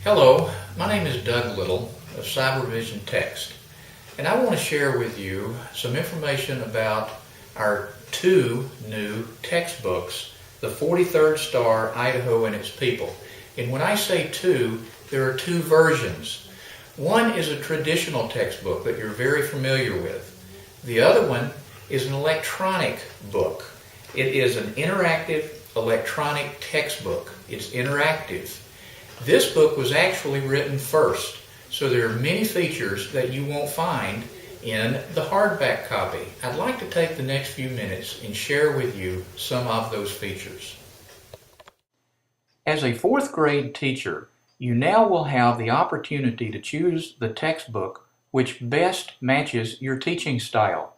Hello, my name is Doug Little of Cybervision Text, and I want to share with you some information about our two new textbooks, the 43rd Star, Idaho and Its People. And when I say two, there are two versions. One is a traditional textbook that you're very familiar with. The other one is an electronic book. It is an interactive electronic textbook. It's interactive. This book was actually written first, so there are many features that you won't find in the hardback copy. I'd like to take the next few minutes and share with you some of those features. As a fourth grade teacher, you now will have the opportunity to choose the textbook which best matches your teaching style.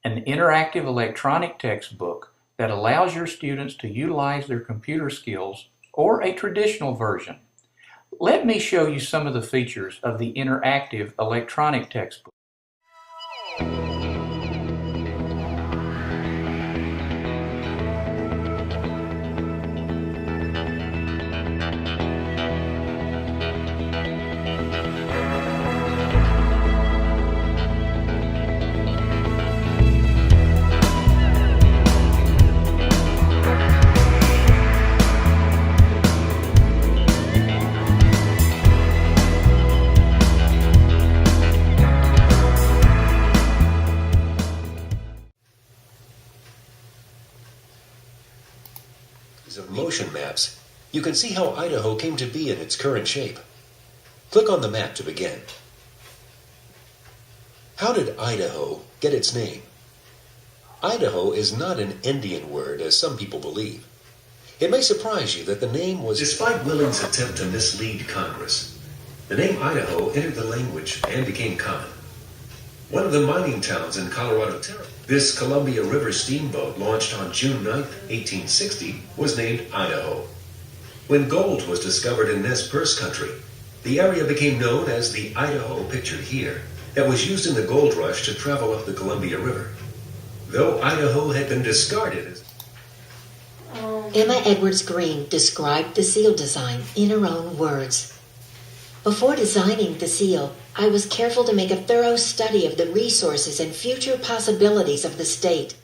An interactive electronic textbook that allows your students to utilize their computer skills, or a traditional version. Let me show you some of the features of the interactive electronic textbook. Of motion maps, you can see how Idaho came to be in its current shape. Click on the map to begin. How did Idaho get its name? Idaho is not an Indian word, as some people believe. It may surprise you that the name was... Despite Willing's attempt to mislead Congress, the name Idaho entered the language and became common. One of the mining towns in Colorado Territory. This Columbia River steamboat, launched on June 9, 1860, was named Idaho. When gold was discovered in this purse country, the area became known as the Idaho pictured here, that was used in the gold rush to travel up the Columbia River. Though Idaho had been discarded as... Emma Edwards Green described the seal design in her own words. Before designing the seal, I was careful to make a thorough study of the resources and future possibilities of the state.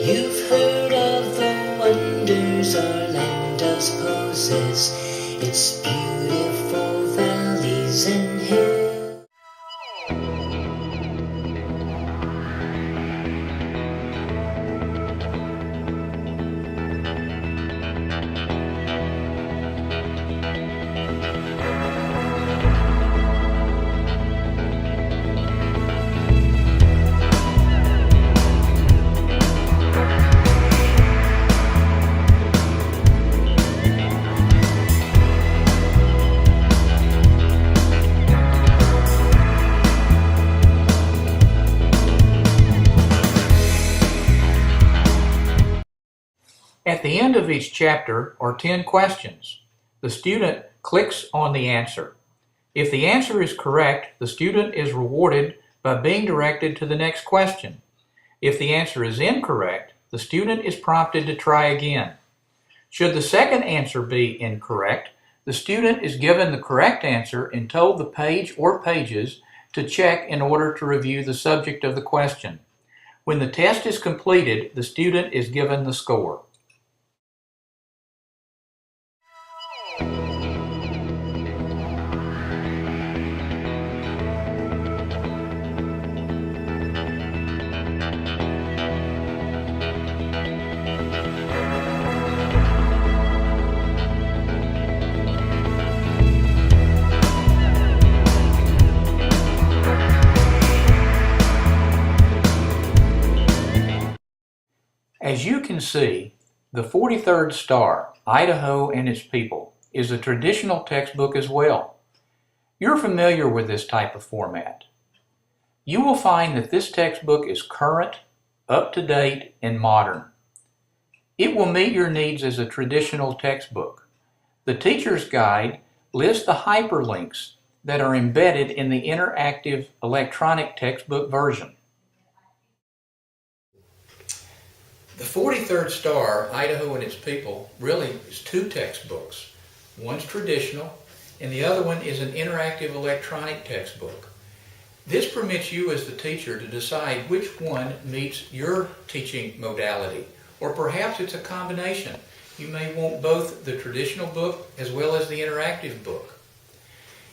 You've heard of the wonders our land does poses, its beautiful valleys and hills. At the end of each chapter are 10 questions. The student clicks on the answer. If the answer is correct, the student is rewarded by being directed to the next question. If the answer is incorrect, the student is prompted to try again. Should the second answer be incorrect, the student is given the correct answer and told the page or pages to check in order to review the subject of the question. When the test is completed, the student is given the score. As you can see, the 43rd Star, Idaho and Its People, is a traditional textbook as well. You're familiar with this type of format. You will find that this textbook is current, up-to-date, and modern. It will meet your needs as a traditional textbook. The Teacher's Guide lists the hyperlinks that are embedded in the interactive electronic textbook version. The 43rd Star, Idaho and Its People, really is two textbooks. One's traditional, and the other one is an interactive electronic textbook. This permits you as the teacher to decide which one meets your teaching modality, or perhaps it's a combination. You may want both the traditional book as well as the interactive book.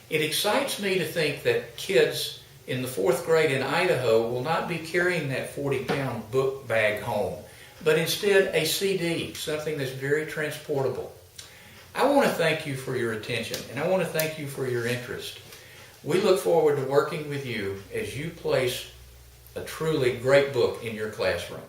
It excites me to think that kids in the 4th grade in Idaho will not be carrying that 40-pound book bag home, but instead a CD, something that's very transportable. I want to thank you for your attention, and I want to thank you for your interest. We look forward to working with you as you place a truly great book in your classroom.